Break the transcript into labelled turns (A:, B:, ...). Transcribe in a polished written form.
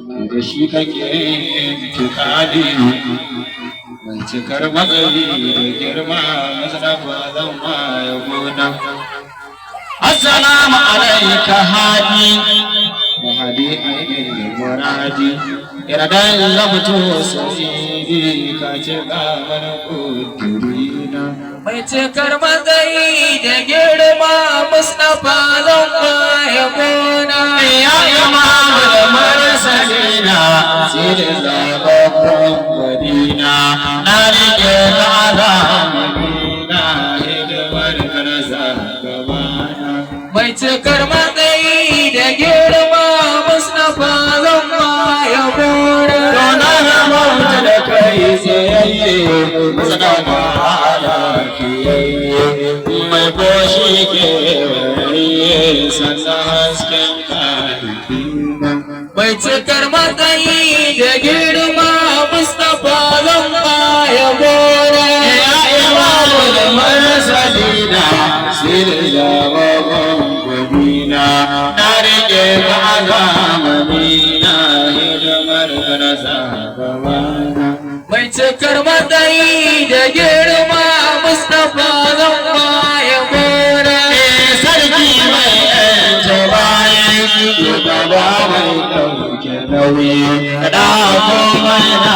A: da shi kake tukadi mai cikar magari da girma masarafa zan ma ya gona. Assalamu alaika hadi mahadi ainihin muradi yardan zamto sai ka ce kamar kudurina
B: mai cikar matsayi da girma Mustapha zan ya gona.
A: ya imamu da marasalina sai da zababban madina na rike kaza madina hidimar karasa gabana.
B: Mai cikar matsayi da girma Mustapha zan ya gona.
A: Dona na mauta da kai tsayayye Mustapha ala kiyayye mai boshi ke wariye sannan hasken kalibina.
B: Mai cikar matsayi da girma Mustapha zan ya gona.
A: Ya imamu da marasalina sirri da babban gwamina na rike kaza madina hidimar karasa gabana.
B: Mai cikar matsayi da girma Mustapha zan ya gona.
A: Sarki mai yanci bayan shugaba mai ɗauke nauyi da kuma na